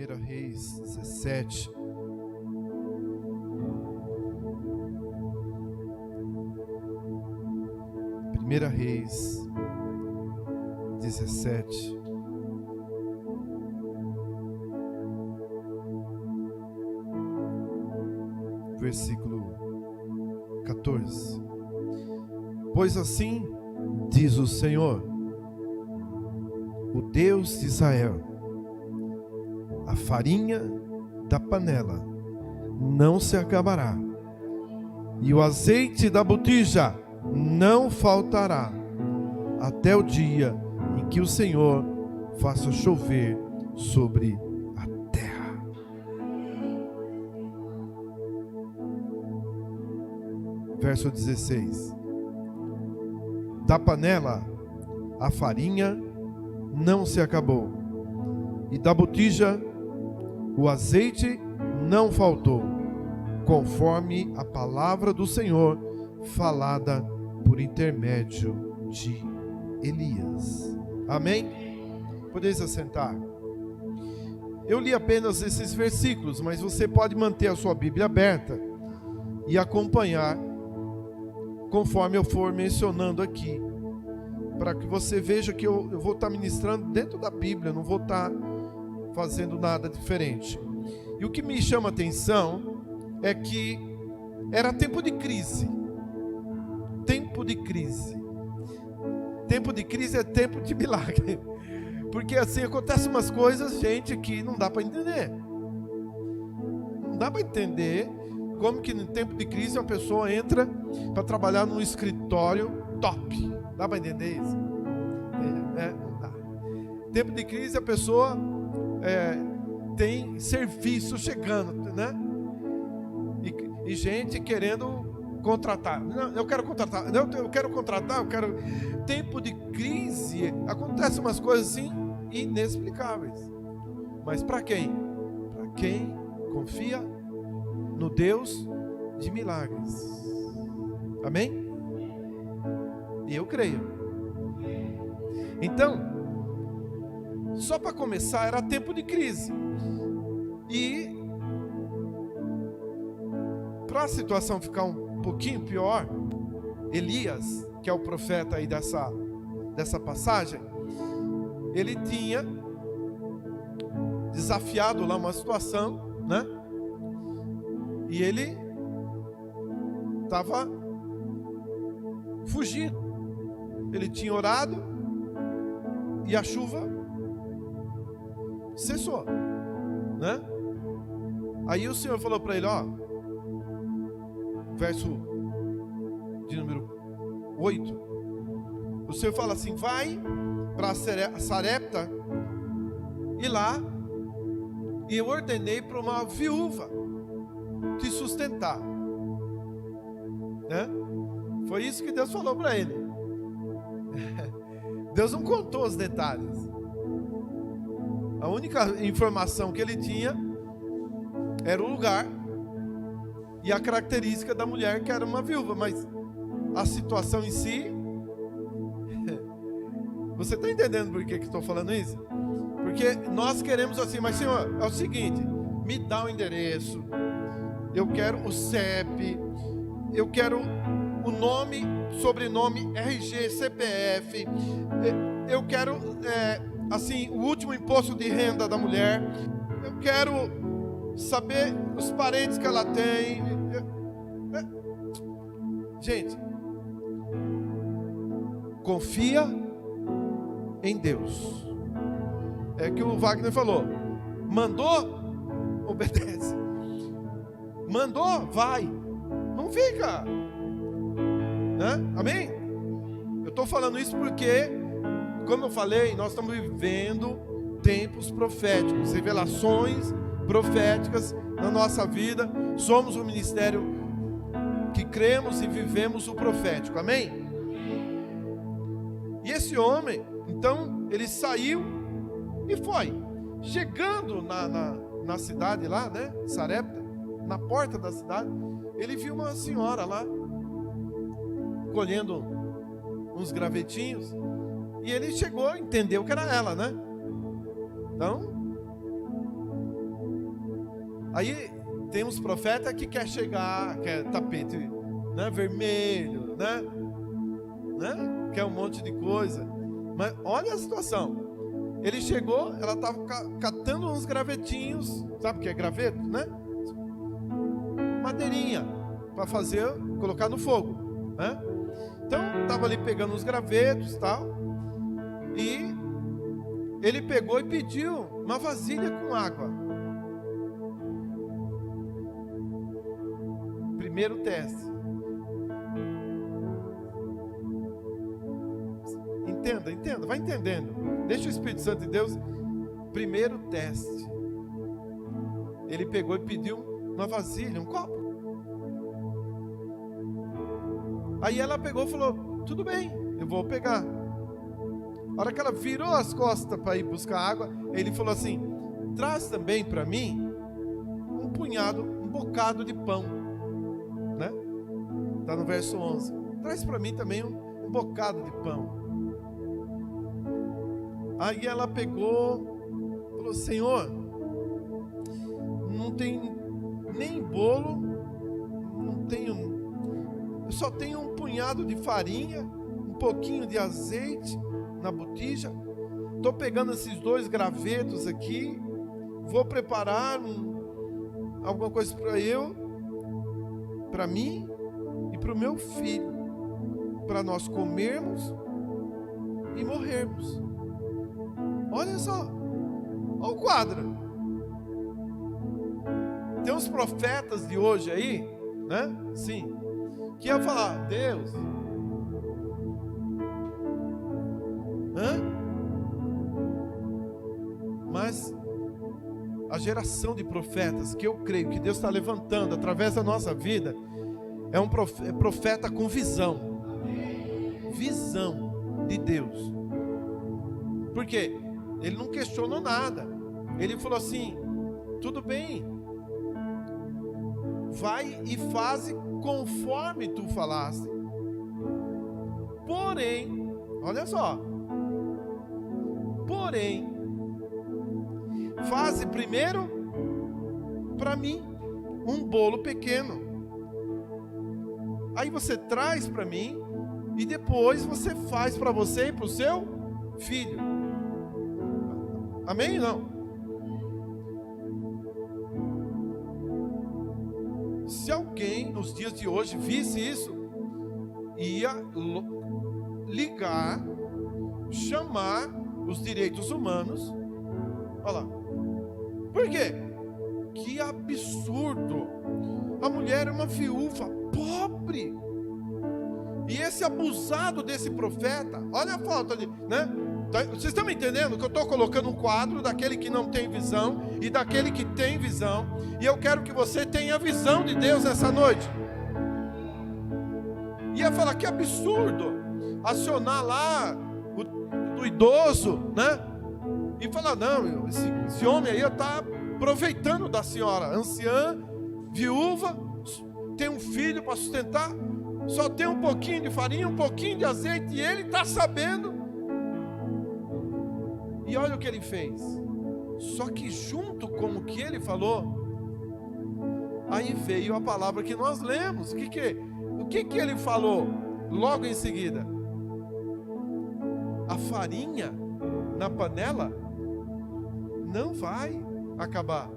1 Reis 17. Primeira Reis 17. Versículo 14. Pois assim diz o Senhor, o Deus de Israel: a farinha da panela não se acabará, e o azeite da botija não faltará, até o dia em que o Senhor faça chover sobre a terra. Verso 16. Da panela a farinha não se acabou, e da botija o azeite não faltou, conforme a palavra do Senhor falada por intermédio de Elias. Amém? Podeis assentar. Eu li apenas esses versículos, mas você pode manter a sua Bíblia aberta e acompanhar conforme eu for mencionando aqui, para que você veja que eu vou estar ministrando dentro da Bíblia, não vou estar fazendo nada diferente. E o que me chama a atenção é que era tempo de crise. Tempo de crise. Tempo de crise é tempo de milagre. Porque assim acontecem umas coisas, gente, que não dá para entender. Não dá para entender como que no tempo de crise uma pessoa entra para trabalhar num escritório top. Dá para entender isso? Não dá. Tempo de crise a pessoa tem serviço chegando, né? E gente querendo contratar. Não, eu quero contratar. Não, eu quero contratar. Eu quero. Tempo de crise acontecem umas coisas assim inexplicáveis. Mas para quem? Para quem confia no Deus de milagres. Amém? E eu creio. Então, só para começar, era tempo de crise. E para a situação ficar um pouquinho pior, Elias, que é o profeta aí dessa passagem, ele tinha desafiado lá uma situação, né? E ele estava fugindo. Ele tinha orado e a chuva cessou, né? Aí o Senhor falou para ele, ó, verso de número 8, o Senhor fala assim: vai para Sarepta, e lá e eu ordenei para uma viúva te sustentar, né? Foi isso que Deus falou para ele. Deus não contou os detalhes. A única informação que ele tinha era o lugar e a característica da mulher, que era uma viúva, mas a situação em si, você está entendendo por que estou falando isso? Porque nós queremos assim, mas Senhor, é o seguinte, me dá o endereço, eu quero o CEP, eu quero o nome, sobrenome, RG, CPF, eu quero assim, o último imposto de renda da mulher, eu quero saber os parentes que ela tem. Gente, confia em Deus. É que o Wagner falou: mandou, obedece. Mandou, vai. Não fica, né? Amém? Eu estou falando isso porque, como eu falei, nós estamos vivendo tempos proféticos, revelações proféticas na nossa vida. Somos um ministério que cremos e vivemos o profético, amém? E esse homem, então, ele saiu e foi. Chegando na cidade lá, né, Sarepta, na porta da cidade, ele viu uma senhora lá colhendo uns gravetinhos, e ele chegou, entendeu que era ela, né? Então, Aí tem uns profetas que quer chegar, quer tapete, né, vermelho, né? Quer um monte de coisa. Mas olha a situação. Ele chegou, ela estava catando uns gravetinhos, sabe o que é graveto, né? Madeirinha para fazer, colocar no fogo, né? Então estava ali pegando uns gravetos, tal, e ele pegou e pediu uma vasilha com água. Primeiro teste. Entenda, vai entendendo. Deixa o Espírito Santo de Deus. Primeiro teste. Ele pegou e pediu uma vasilha, um copo. Aí ela pegou e falou: tudo bem, eu vou pegar. A hora que ela virou as costas para ir buscar água, ele falou assim: traz também para mim um punhado, um bocado de pão, né? Está no verso 11. Traz para mim também um bocado de pão. Aí ela pegou, falou: Senhor, não tem nem bolo, não tenho, eu só tenho um punhado de farinha, um pouquinho de azeite na botija. Estou pegando esses 2 gravetos aqui, vou preparar alguma coisa para mim e para o meu filho, para nós comermos e morrermos. Olha só, olha o quadro. Tem uns profetas de hoje aí, né? Sim, que ia falar: Deus, mas a geração de profetas que eu creio que Deus está levantando através da nossa vida é um profeta com visão de Deus. Por quê? Ele não questionou nada. Ele falou assim: tudo bem, vai e faze conforme tu falaste. Porém, olha só, faze primeiro para mim um bolo pequeno. Aí você traz para mim e depois você faz para você e para o seu filho. Amém? Não? Se alguém nos dias de hoje visse isso, ia ligar, chamar os direitos humanos. Olha lá. Por quê? Que absurdo! A mulher é uma viúva pobre. E esse abusado desse profeta, olha a foto ali, né? Vocês estão me entendendo que eu estou colocando um quadro daquele que não tem visão e daquele que tem visão. E eu quero que você tenha a visão de Deus essa noite. Ia falar: que absurdo acionar lá o idoso, né? E falar: não, esse homem aí está aproveitando da senhora, anciã, viúva, tem um filho para sustentar, só tem um pouquinho de farinha, um pouquinho de azeite, e ele está sabendo. E olha o que ele fez. Só que junto com o que ele falou, aí veio a palavra que nós lemos. O que ele falou logo em seguida? A farinha na panela não vai acabar,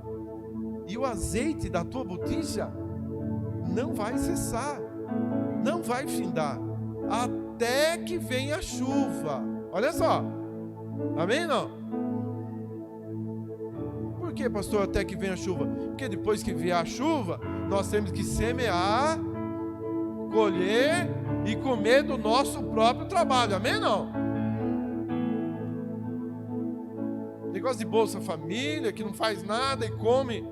e o azeite da tua botija não vai cessar, não vai findar, até que venha a chuva. Olha só. Amém, não? Por que, pastor, até que venha a chuva? Porque depois que vier a chuva, nós temos que semear, colher e comer do nosso próprio trabalho. Amém, não? Negócio de Bolsa Família, que não faz nada e come.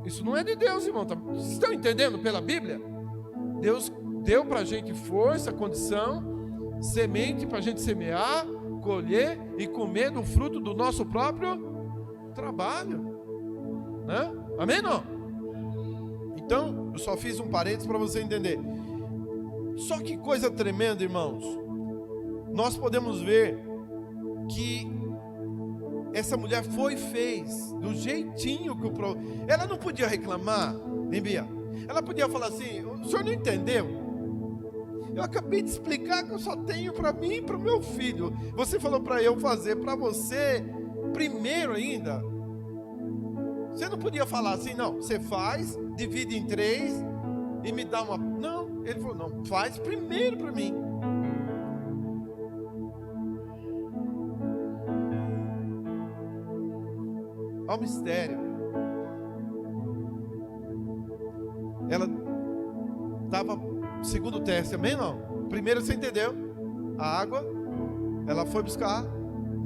Isso não é de Deus, irmão. Vocês estão entendendo pela Bíblia? Deus deu para a gente força, condição, semente para a gente semear, colher e comer do fruto do nosso próprio trabalho, né? Amém, não? Então, eu só fiz um parênteses para você entender. Só que coisa tremenda, irmãos. Nós podemos ver que essa mulher foi e fez do jeitinho que ela não podia reclamar, hein, Bia? Ela podia falar assim: o senhor não entendeu? Eu acabei de explicar que eu só tenho para mim e para o meu filho. Você falou para eu fazer para você primeiro ainda. Você não podia falar assim: não, você faz, divide em 3 e me dá uma... Não, ele falou: não, faz primeiro para mim. Olha o mistério. Ela estava segundo teste, amém? Não? Primeiro você entendeu? A água, ela foi buscar,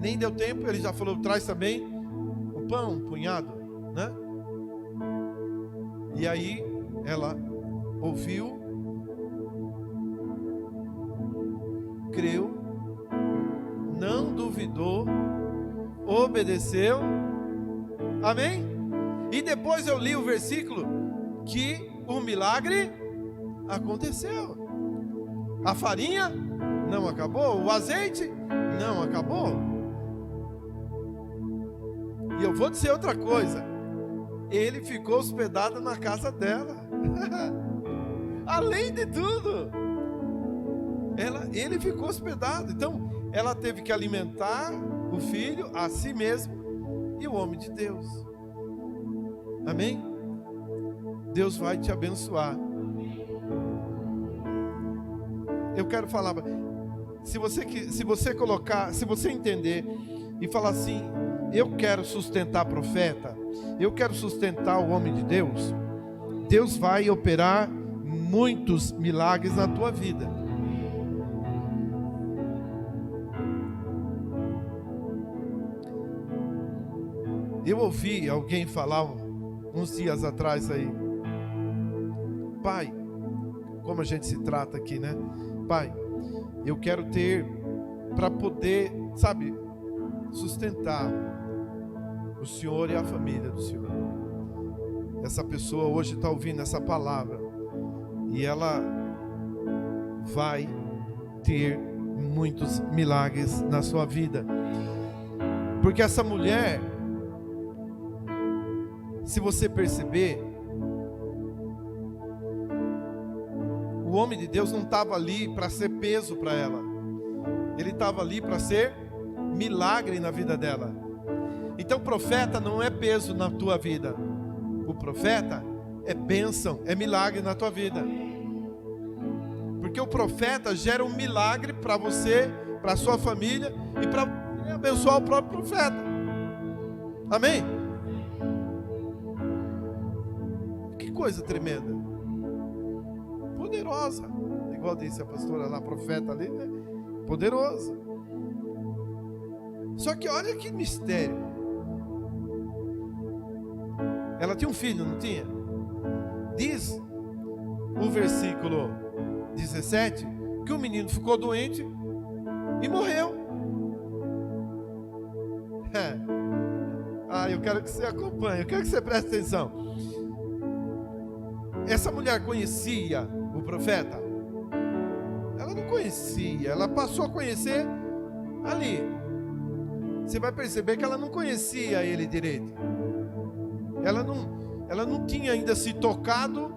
nem deu tempo, ele já falou: traz também o pão, um punhado, né? E aí ela ouviu, creu, não duvidou, obedeceu, amém? E depois eu li o versículo que o milagre aconteceu. A farinha não acabou, o azeite não acabou. E eu vou dizer outra coisa: ele ficou hospedado na casa dela. Além de tudo, ele ficou hospedado. Então ela teve que alimentar o filho, a si mesmo e o homem de Deus. Amém? Deus vai te abençoar. Eu quero falar, se você entender e falar assim: eu quero sustentar profeta, eu quero sustentar o homem de Deus, Deus vai operar muitos milagres na tua vida. Eu ouvi alguém falar uns dias atrás aí: pai, como a gente se trata aqui, né? Pai, eu quero ter para poder, sabe, sustentar o Senhor e a família do Senhor. Essa pessoa hoje está ouvindo essa palavra e ela vai ter muitos milagres na sua vida, porque essa mulher, se você perceber, o homem de Deus não estava ali para ser peso para ela. Ele estava ali para ser milagre na vida dela. Então o profeta não é peso na tua vida. O profeta é bênção, é milagre na tua vida. Porque o profeta gera um milagre para você, para a sua família e para abençoar o próprio profeta. Amém? Que coisa tremenda. Poderosa, igual disse a pastora lá, profeta ali, né? Poderosa. Só que olha que mistério. Ela tinha um filho, não tinha? Diz o versículo 17 que o menino ficou doente e morreu. Eu quero que você acompanhe, eu quero que você preste atenção. Essa mulher conhecia o profeta? Ela não conhecia, ela passou a conhecer ali. Você vai perceber que ela não conhecia ele direito. Ela não tinha ainda se tocado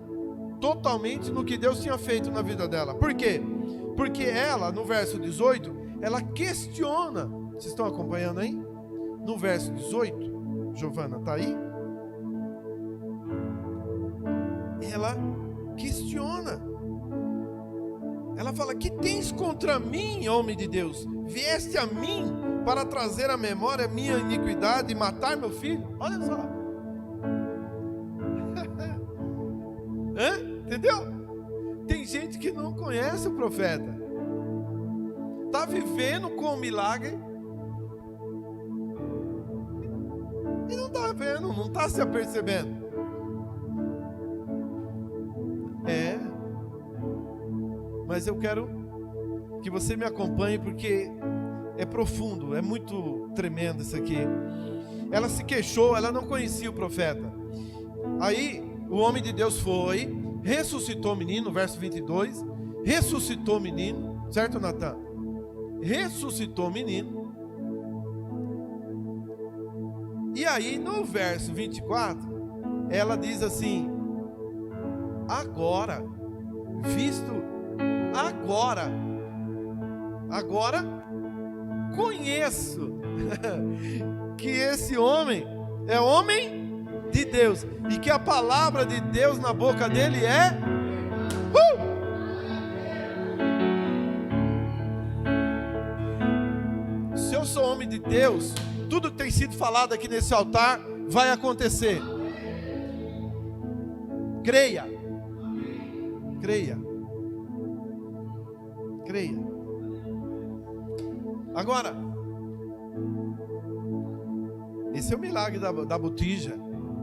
totalmente no que Deus tinha feito na vida dela. Por quê? Porque ela, no verso 18, ela questiona. Vocês estão acompanhando aí? No verso 18, Giovana, está aí? Ela questiona. Ela fala: que tens contra mim, homem de Deus? Vieste a mim para trazer à memória minha iniquidade e matar meu filho? Olha só. Entendeu? Tem gente que não conhece o profeta, está vivendo com o milagre e não está vendo, não está se apercebendo. Mas eu quero que você me acompanhe, porque é profundo, é muito tremendo isso aqui. Ela se queixou, ela não conhecia o profeta. Aí o homem de Deus foi, ressuscitou o menino, verso 22, ressuscitou o menino, certo, Natan? Ressuscitou o menino. E aí no verso 24, ela diz assim: agora, visto agora conheço que esse homem é homem de Deus, e que a palavra de Deus na boca dele é Se eu sou homem de Deus, tudo que tem sido falado aqui nesse altar vai acontecer. Creia. Creia. Agora, esse é o milagre da botija,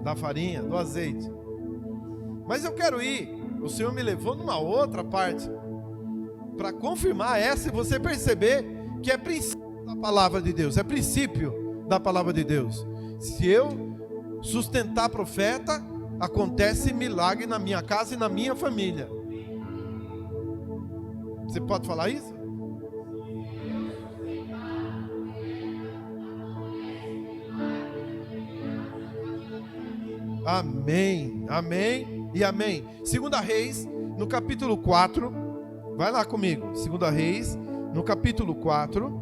da farinha, do azeite. Mas eu quero ir, o Senhor me levou numa outra parte, para confirmar essa e você perceber que é princípio da palavra de Deus, é princípio da palavra de Deus. Se eu sustentar profeta, acontece milagre na minha casa e na minha família. Você pode falar isso? Amém, amém e amém. 2 Reis, no capítulo 4, vai lá comigo. 2 Reis, no capítulo 4.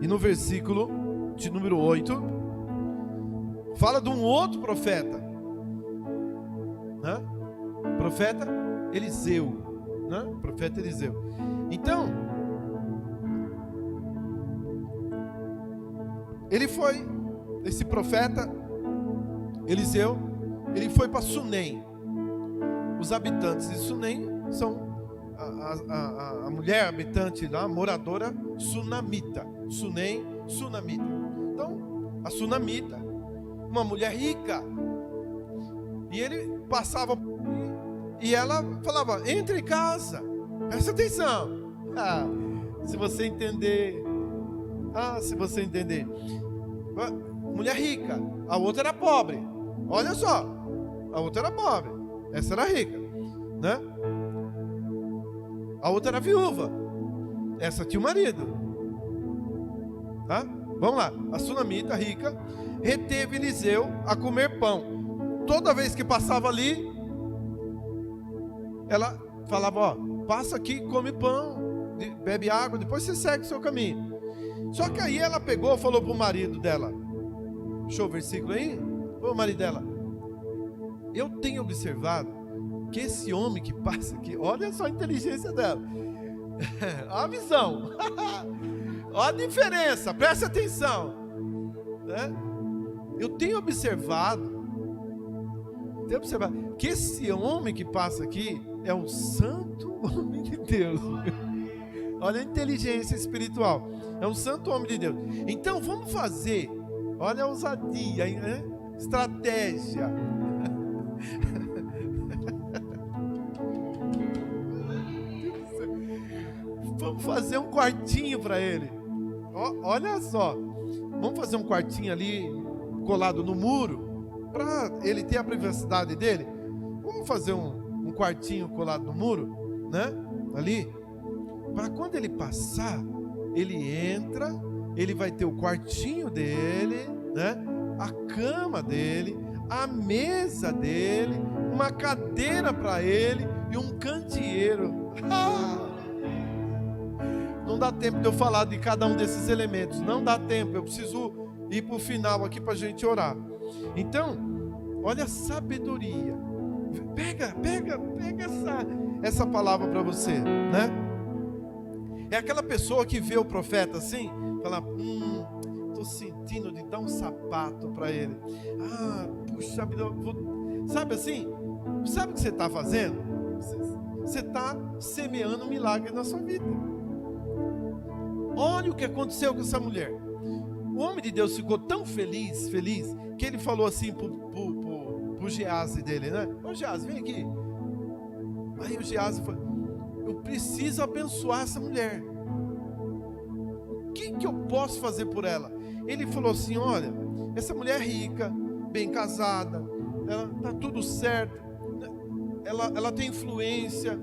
E no versículo de número 8, fala de um outro profeta, né? Profeta Eliseu, né? Profeta Eliseu. Então, ele foi, esse profeta Eliseu, ele foi para Sunem. Os habitantes de Sunem são a mulher habitante lá, moradora sunamita. Sunem, sunamita. Então, a sunamita, uma mulher rica. E ele passava e ela falava: entre em casa, presta atenção. Se você entender. Se você entender. Mulher rica, a outra era pobre. Olha só, a outra era pobre, essa era rica, né? A outra era viúva, essa tinha um marido, tá? Vamos lá. A sunamita rica reteve Eliseu a comer pão. Toda vez que passava ali, ela falava: ó, passa aqui, come pão, bebe água, depois você segue o seu caminho. Só que aí ela pegou e falou para o marido dela, deixa o versículo aí, o marido dela: eu tenho observado que esse homem que passa aqui, olha só a inteligência dela, olha a visão, olha a diferença, presta atenção, né? Eu tenho observado que esse homem que passa aqui é um santo homem de Deus. Olha a inteligência espiritual, é um santo homem de Deus. Então vamos fazer, olha a ousadia, né? Estratégia. Vamos fazer um quartinho para ele. Olha só, vamos fazer um quartinho ali colado no muro para ele ter a privacidade dele. Vamos fazer um quartinho colado no muro, né? Ali, para quando ele passar, ele entra, ele vai ter o quartinho dele, né? A cama dele, a mesa dele, uma cadeira para ele e um candeeiro. Não dá tempo de eu falar de cada um desses elementos, não dá tempo, eu preciso ir para o final aqui para a gente orar. Então, olha a sabedoria, pega essa palavra para você, né? É aquela pessoa que vê o profeta assim, fala: estou sentindo de dar um sapato para ele. Puxa vida, sabe assim? Sabe o que você está fazendo? Você está semeando um milagre na sua vida. Olha o que aconteceu com essa mulher. O homem de Deus ficou tão feliz, que ele falou assim pro Geazi dele, né? Ô Geazi, vem aqui. Aí o Geazi falou: eu preciso abençoar essa mulher. O que eu posso fazer por ela? Ele falou assim: olha, essa mulher é rica, bem casada, ela tá tudo certo, ela tem influência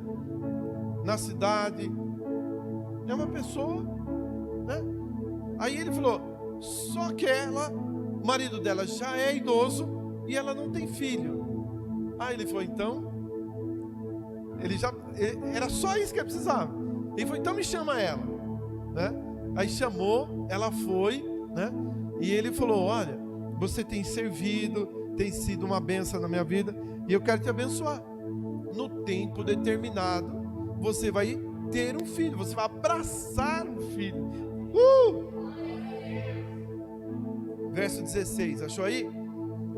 na cidade, É uma pessoa, né? Aí ele falou, só que ela, o marido dela já é idoso e ela não tem filho. Aí ele falou, então, era só isso que ele precisava. Ele falou, então me chama ela, né? Aí chamou, ela foi, né? E ele falou, olha, você tem servido, tem sido uma bênção na minha vida, e eu quero te abençoar. No tempo determinado, você vai ter um filho, você vai abraçar um filho. Verso 16, achou aí?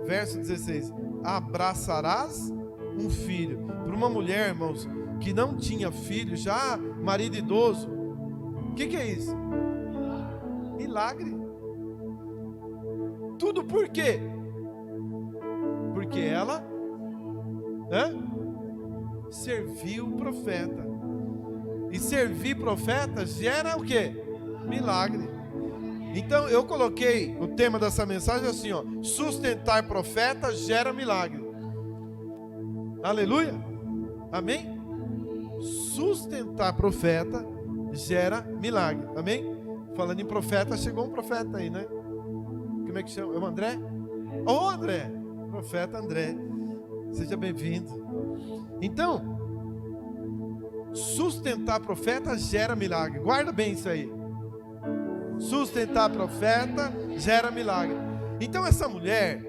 Verso 16, abraçarás um filho. Para uma mulher, irmãos, que não tinha filho, já marido idoso, o que é isso? Milagre. Tudo por quê? Porque ela serviu o profeta. E servir profeta gera o quê? Milagre. Então eu coloquei o tema dessa mensagem assim, ó: sustentar profeta gera milagre. Aleluia. Amém? Sustentar profeta gera milagre. Amém? Falando em profeta, chegou um profeta aí, né? Como é que chama? É o André? Ô, André! Profeta André. Seja bem-vindo. Então, sustentar profeta gera milagre. Guarda bem isso aí. Sustentar profeta gera milagre. Então essa mulher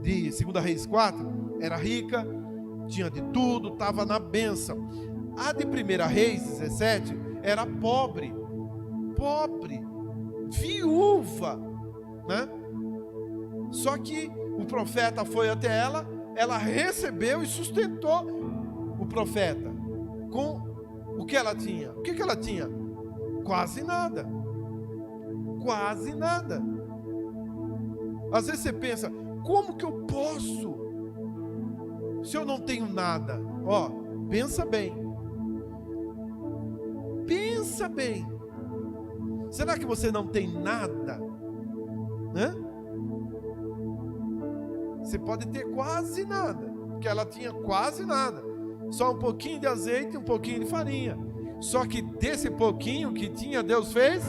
de 2 Reis 4 era rica, tinha de tudo, estava na bênção. A de 1 Reis 17 era pobre, viúva, né? Só que o profeta foi até ela, ela recebeu e sustentou o profeta com o que ela tinha. O que ela tinha? Quase nada. Quase nada. Às vezes você pensa, como que eu posso se eu não tenho nada? Ó, pensa bem. Pensa bem. Será que você não tem nada? Né? Você pode ter quase nada, porque ela tinha quase nada. Só um pouquinho de azeite e um pouquinho de farinha. Só que desse pouquinho que tinha, Deus fez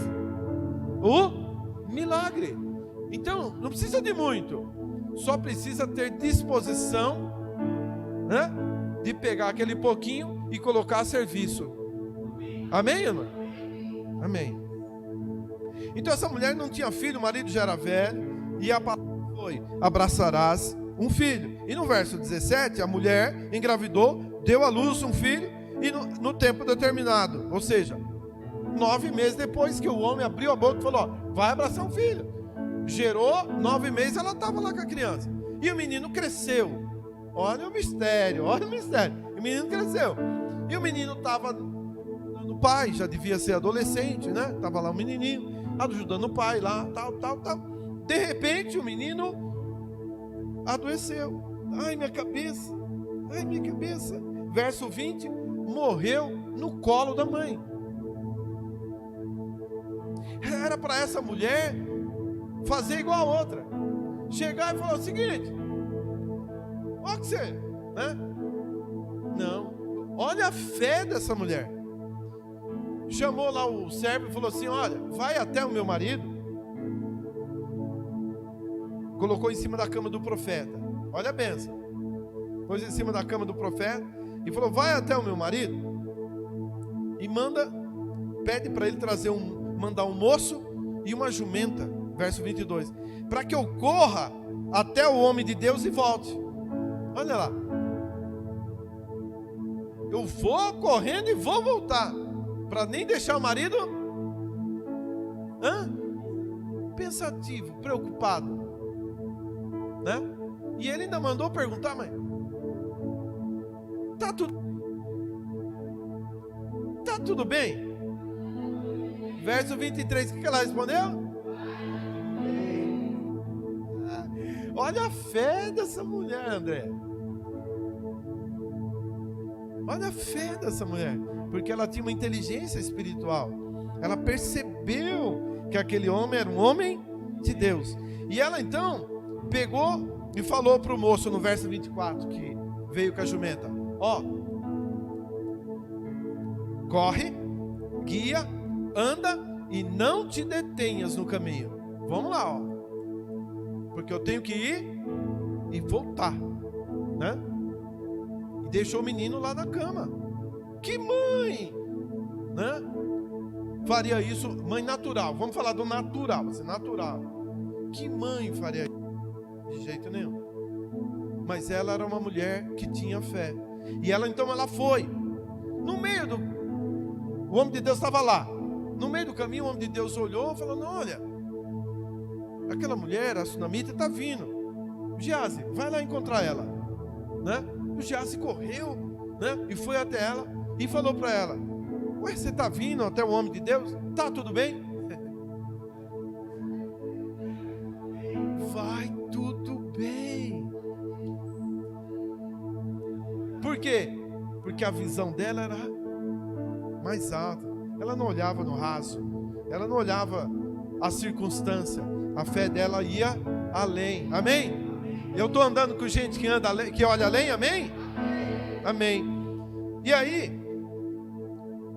o milagre. Então, não precisa de muito. Só precisa ter disposição, né, de pegar aquele pouquinho e colocar a serviço. Amém, irmã? Amém. Então essa mulher não tinha filho, o marido já era velho, e a palavra foi: abraçarás um filho. E no verso 17, a mulher engravidou, deu à luz um filho, e no tempo determinado, ou seja, 9 meses depois que o homem abriu a boca e falou: ó, vai abraçar um filho. Gerou, 9 meses ela estava lá com a criança. E o menino cresceu. Olha o mistério, olha o mistério. O menino cresceu. E o menino estava no pai, já devia ser adolescente, né? Estava lá um menininho, ajudando o pai lá, tal. De repente o menino adoeceu. Ai, minha cabeça. Verso 20, morreu no colo da mãe. Era para essa mulher fazer igual a outra, chegar e falar o seguinte: olha que você, né? Não, olha a fé dessa mulher. Chamou lá o servo e falou assim: olha, vai até o meu marido. Colocou em cima da cama do profeta. Olha a bênção. Pôs em cima da cama do profeta e falou: vai até o meu marido e pede para ele mandar um moço e uma jumenta. Verso 22, para que eu corra até o homem de Deus e volte. Olha lá, eu vou correndo e vou voltar, para nem deixar o marido pensativo, preocupado, né? E ele ainda mandou perguntar: mãe, tá tudo bem? Verso 23, o que ela respondeu? Olha a fé dessa mulher, André. Olha a fé dessa mulher. Porque ela tinha uma inteligência espiritual. Ela percebeu que aquele homem era um homem de Deus. E ela então pegou e falou para o moço no verso 24, que veio com a jumenta: ó, corre, guia anda e não te detenhas no caminho. Vamos lá, ó. Porque eu tenho que ir e voltar, né? E deixou o menino lá na cama. Que mãe, né? Faria isso, mãe natural. Vamos falar do natural, assim, natural. Que mãe faria isso? De jeito nenhum. Mas ela era uma mulher que tinha fé. E ela então ela foi. No meio do... O homem de Deus estava lá. No meio do caminho o homem de Deus olhou e falou: olha, aquela mulher, a sunamita, está vindo. Geazi, vai lá encontrar ela, né? O Geazi correu, né? E foi até ela e falou para ela: ué, você está vindo até o homem de Deus? Tá tudo bem? Vai tudo bem. Por quê? Porque a visão dela era mais alta. Ela não olhava no raso. Ela não olhava a circunstância. A fé dela ia além. Amém? Eu estou andando com gente que anda além, que olha além. Amém? Amém. E aí,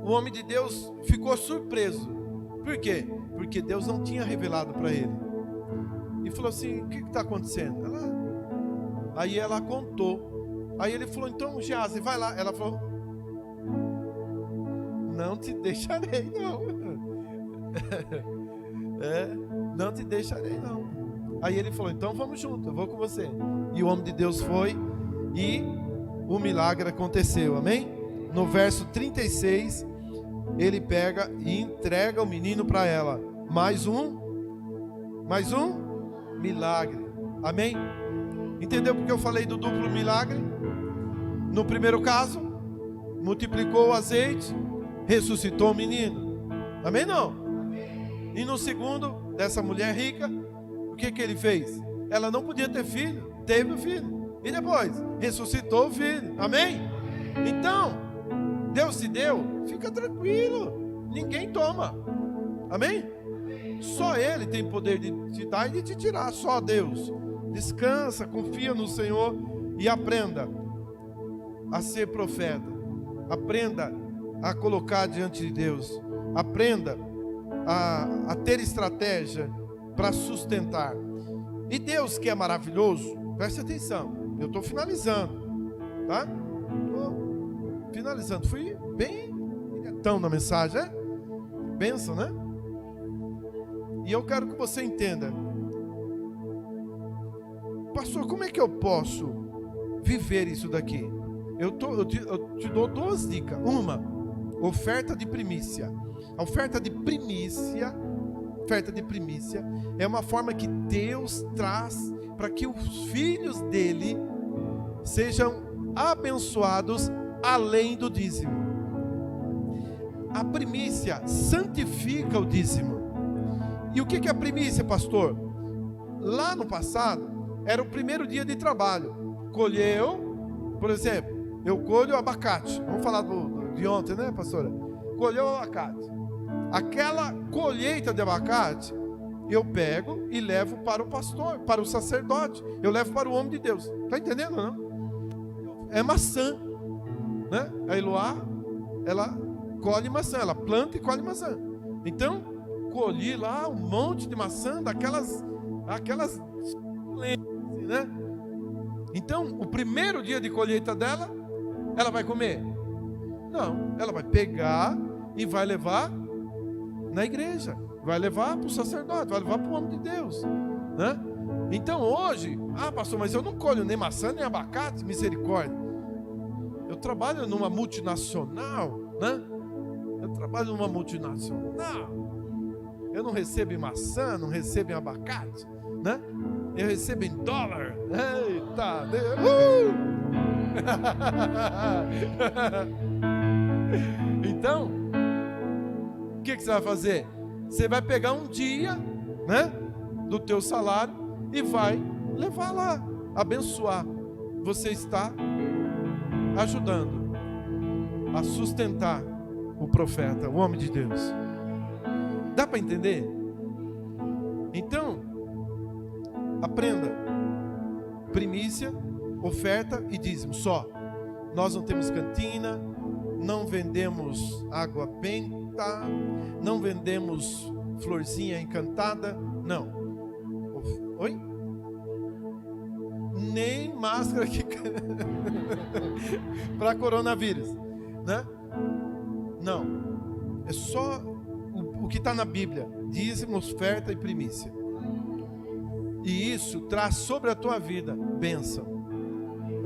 o homem de Deus ficou surpreso. Por quê? Porque Deus não tinha revelado para ele. E falou assim: o que está acontecendo? Aí ela contou. Aí ele falou: então, Geazi, vai lá. Ela falou: não te deixarei, não. Não te deixarei, não. Aí ele falou: então vamos junto, eu vou com você. E o homem de Deus foi e o milagre aconteceu, amém? No verso 36, ele pega e entrega o menino para ela. Mais um milagre, amém? Entendeu porque eu falei do duplo milagre? No primeiro caso, multiplicou o azeite, ressuscitou o menino, amém? Não? E no segundo, dessa mulher rica, o que ele fez? Ela não podia ter filho, teve o filho. E depois, ressuscitou o filho, amém? Então, Deus te deu, fica tranquilo, ninguém toma, amém? Só Ele tem poder de te dar e de te tirar, só Deus. Descansa, confia no Senhor e aprenda a ser profeta. Aprenda a colocar diante de Deus. Aprenda a ter estratégia para sustentar. E Deus, que é maravilhoso, preste atenção, eu estou finalizando, tá? Estou finalizando, fui bem diretão na mensagem, né? Bênção, né? E eu quero que você entenda: pastor, como é que eu posso viver isso daqui? Eu te dou duas dicas. Uma, oferta de primícia. A oferta de primícia é uma forma que Deus traz para que os filhos dele sejam abençoados além do dízimo. A primícia santifica o dízimo. E o que é a primícia, pastor? Lá no passado, era o primeiro dia de trabalho. Colheu, por exemplo, eu colho abacate. Vamos falar de ontem, né, pastora? Colheu abacate. Aquela colheita de abacate, eu pego e levo para o pastor, para o sacerdote. Eu levo para o homem de Deus. Está entendendo, não? É maçã, né? A Eloá, ela colhe maçã. Ela planta e colhe maçã. Então, colhi lá um monte de maçã, aquelas né? Então, o primeiro dia de colheita dela, ela vai comer? Não, ela vai pegar e vai levar na igreja, vai levar para o sacerdote, vai levar para o homem de Deus, né? Então hoje, pastor, mas eu não colho nem maçã nem abacate, misericórdia. Eu trabalho numa multinacional, né? Eu trabalho numa multinacional. Eu não recebo em maçã, não recebo em abacate, né? Eu recebo em dólar. Eita Deus! Então, o que você vai fazer? Você vai pegar um dia, né, do teu salário e vai levar lá, abençoar. Você está ajudando a sustentar o profeta, o homem de Deus. Dá para entender? Então, aprenda: primícia, oferta e dízimo só. Nós não temos cantina, não vendemos água bem, tá? Não vendemos florzinha encantada, não. Oi? Nem máscara que para coronavírus, né? Não. É só o que está na Bíblia: dízimo, oferta e primícia. E isso traz sobre a tua vida bênção.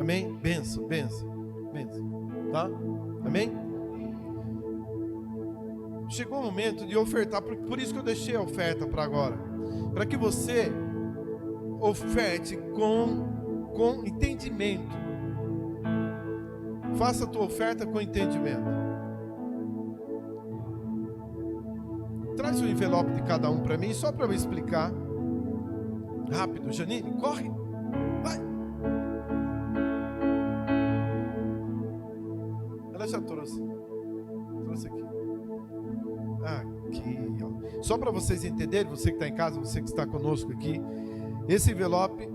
Amém? Bênção, bênção, bênção. Tá? Amém? Chegou o momento de ofertar, por isso que eu deixei a oferta para agora, para que você oferte com entendimento. Faça a tua oferta com entendimento. Traz o envelope de cada um para mim, só para eu explicar. Rápido, Janine, corre, vai. Ela já trouxe aqui. Aqui, ó. Só para vocês entenderem, você que está em casa, você que está conosco aqui, esse envelope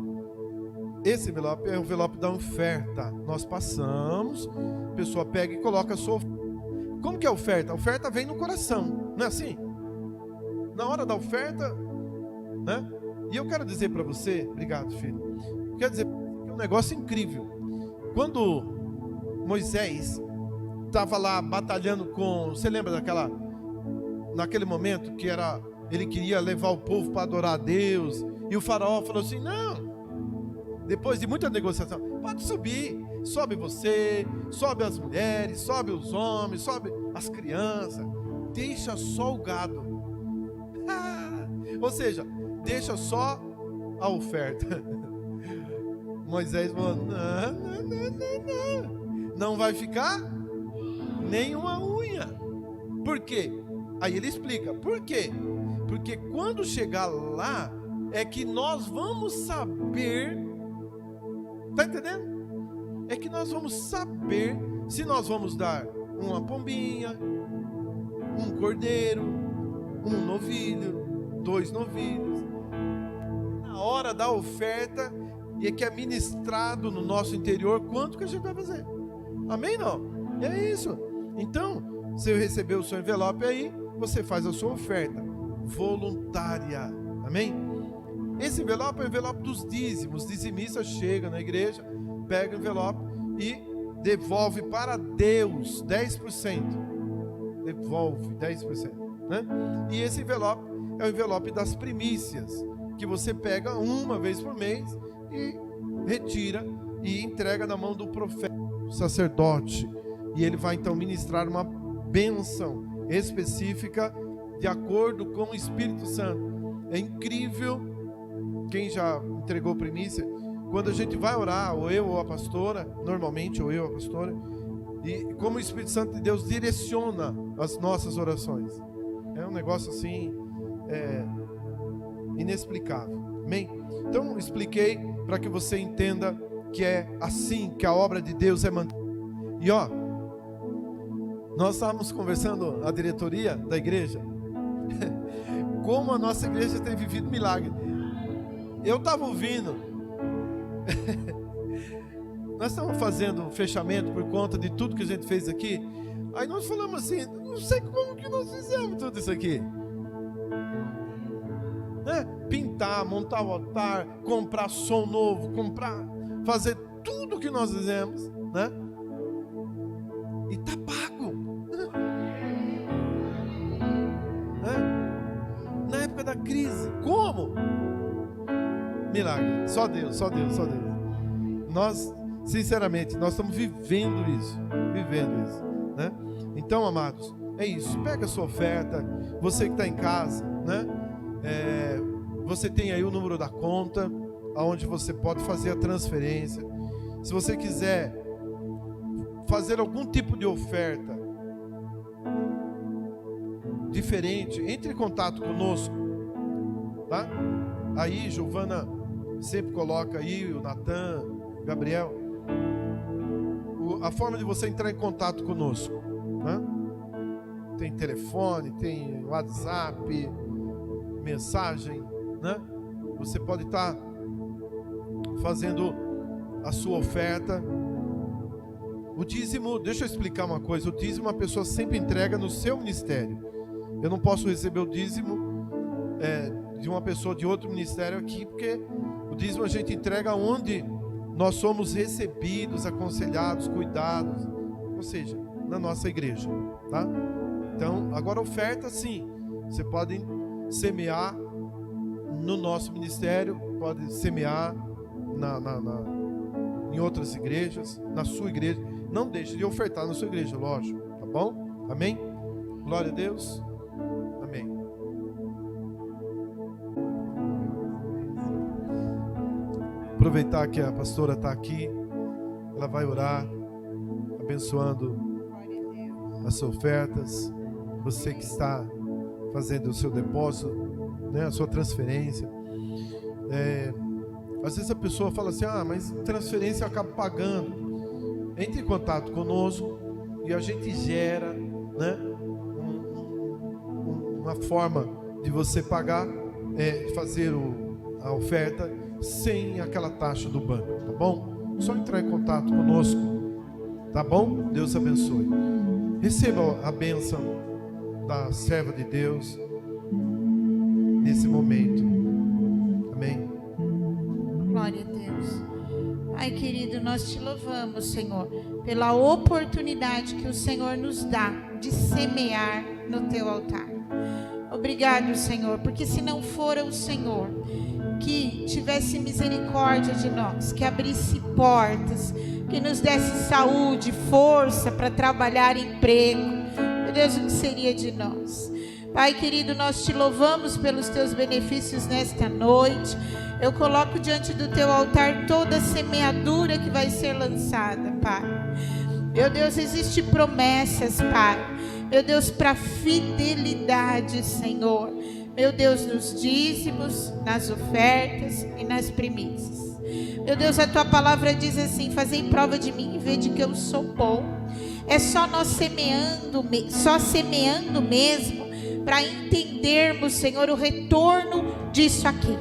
é o envelope da oferta. Nós passamos, a pessoa pega e coloca a sua oferta. Como que é a oferta? A oferta vem no coração, não é assim? Na hora da oferta, né? E eu quero dizer para você, obrigado, filho. Quero dizer que é um negócio incrível. Quando Moisés estava lá batalhando com, você lembra naquele momento que ele queria levar o povo para adorar a Deus, e o faraó falou assim: não, depois de muita negociação, pode subir, sobe você, sobe as mulheres, sobe os homens, sobe as crianças, deixa só o gado. Ou seja, deixa só a oferta. Moisés falou: não vai ficar nenhuma unha. Por quê? Aí ele explica, por quê? Porque quando chegar lá, é que nós vamos saber, tá entendendo? É que nós vamos saber se nós vamos dar uma pombinha, um cordeiro, um novilho, 2 novilhos. Na hora da oferta, e é que é ministrado no nosso interior quanto que a gente vai fazer. Amém? Não? É isso. Então, se eu receber o seu envelope aí, você faz a sua oferta voluntária. Amém? Esse envelope é o envelope dos dízimos. Os dizimistas chegam na igreja, pegam o envelope e devolve para Deus 10%. Devolve 10%. Né? E esse envelope é o envelope das primícias, que você pega uma vez por mês e retira e entrega na mão do profeta, do sacerdote. E ele vai então ministrar uma bênção específica de acordo com o Espírito Santo. É incrível. Quem já entregou primícia, quando a gente vai orar, ou eu ou a pastora, normalmente ou eu ou a pastora, e como o Espírito Santo de Deus direciona as nossas orações, é um negócio assim inexplicável. Amém? Então expliquei para que você entenda que é assim que a obra de Deus é mantida. E ó, nós estávamos conversando, a diretoria da igreja, como a nossa igreja tem vivido milagre. Eu estava ouvindo, nós estamos fazendo um fechamento por conta de tudo que a gente fez aqui. Aí nós falamos assim: não sei como que nós fizemos tudo isso aqui, né? Pintar, montar o altar, comprar som novo, fazer tudo que nós fizemos, né? E tá pago, né? Na época da crise, como? Milagre, só Deus, só Deus, só Deus. Nós, sinceramente, nós estamos vivendo isso, né? Então, amados, é isso. Pega a sua oferta. Você que está em casa, né? Você tem aí o número da conta, aonde você pode fazer a transferência. Se você quiser fazer algum tipo de oferta diferente, entre em contato conosco, tá? Aí, Giovana sempre coloca aí, o Natan, o Gabriel, a forma de você entrar em contato conosco, né? Tem telefone, tem WhatsApp, mensagem, né? Você pode estar fazendo a sua oferta. O dízimo, deixa eu explicar uma coisa. O dízimo a pessoa sempre entrega no seu ministério. Eu não posso receber o dízimo de uma pessoa de outro ministério aqui, porque o dízimo a gente entrega onde nós somos recebidos, aconselhados, cuidados, ou seja, na nossa igreja, tá? Então, agora oferta sim, você pode semear no nosso ministério, pode semear em outras igrejas, na sua igreja. Não deixe de ofertar na sua igreja, lógico, tá bom? Amém? Glória a Deus. Amém. Aproveitar que a pastora está aqui, ela vai orar, abençoando as ofertas. Você que está fazendo o seu depósito, né, a sua transferência. Às vezes a pessoa fala assim: ah, mas transferência eu acabo pagando. Entre em contato conosco e a gente gera, né, uma forma de você pagar, fazer a oferta sem aquela taxa do banco, tá bom? Só entrar em contato conosco, tá bom? Deus abençoe. Receba a bênção da serva de Deus nesse momento. Amém. Glória a Deus. Pai querido, nós te louvamos, Senhor, pela oportunidade que o Senhor nos dá de semear no teu altar. Obrigado, Senhor, porque se não fora o Senhor que tivesse misericórdia de nós, que abrisse portas, que nos desse saúde, força para trabalhar, emprego, meu Deus, o que seria de nós? Pai querido, nós te louvamos pelos teus benefícios nesta noite. Eu coloco diante do teu altar toda a semeadura que vai ser lançada, Pai. Meu Deus, existem promessas, Pai. Meu Deus, para fidelidade, Senhor. Meu Deus, nos dízimos, nas ofertas e nas primícias. Meu Deus, a tua palavra diz assim: fazei prova de mim e vede que eu sou bom. É só nós semeando mesmo, para entendermos, Senhor, o retorno disso aqui.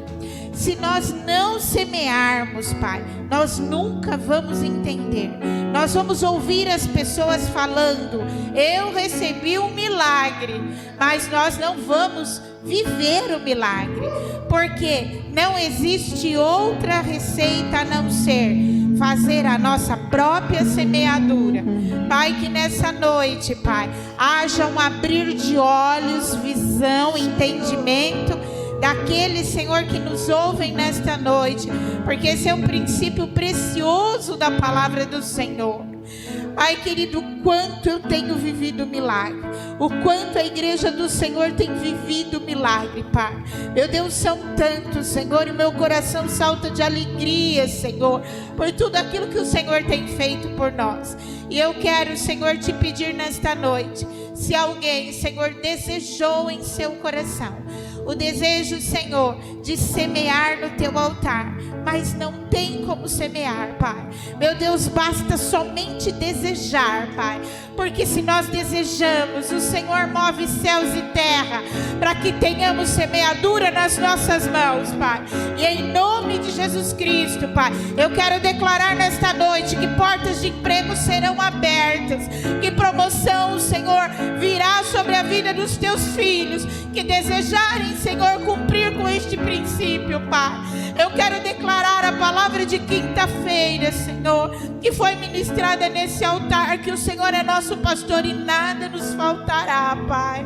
Se nós não semearmos, Pai, nós nunca vamos entender. Nós vamos ouvir as pessoas falando: eu recebi um milagre, mas nós não vamos viver o milagre, porque não existe outra receita a não ser fazer a nossa própria semeadura. Pai, que nessa noite, Pai, haja um abrir de olhos, visão, entendimento daqueles, Senhor, que nos ouvem nesta noite, porque esse é um princípio precioso da palavra do Senhor. Pai querido, o quanto eu tenho vivido milagre, o quanto a igreja do Senhor tem vivido milagre, Pai. Meu Deus, são tantos, Senhor, e meu coração salta de alegria, Senhor, por tudo aquilo que o Senhor tem feito por nós. E eu quero, Senhor, te pedir nesta noite, se alguém, Senhor, desejou em seu coração o desejo, Senhor, de semear no teu altar, mas não tem como semear, Pai. Meu Deus, basta somente desejar, Pai, porque se nós desejamos, o Senhor move céus e terra para que tenhamos semeadura nas nossas mãos, Pai. E em nome de Jesus Cristo, Pai, eu quero declarar nesta noite que portas de emprego serão abertas, que promoção, Senhor, virá sobre a vida dos teus filhos que desejarem, Senhor, cumprir com este princípio, Pai. Eu quero declarar a palavra de quinta-feira, Senhor, que foi ministrada nesse altar, que o Senhor é nosso pastor e nada nos faltará, Pai.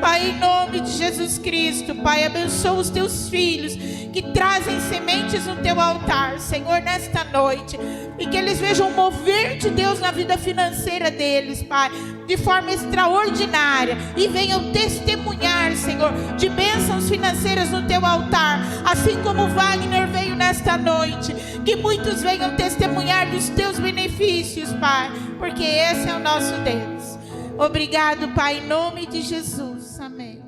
Pai, em nome de Jesus Cristo, Pai, abençoa os teus filhos que trazem sementes no teu altar, Senhor, nesta noite, e que eles vejam o mover de Deus na vida financeira deles, Pai, de forma extraordinária, e venham testemunhar, Senhor, de bênçãos financeiras no teu altar, assim como Wagner veio nesta noite, que muitos venham testemunhar dos teus benefícios, Pai, porque esse é o nosso Deus. Obrigado, Pai, em nome de Jesus, amém.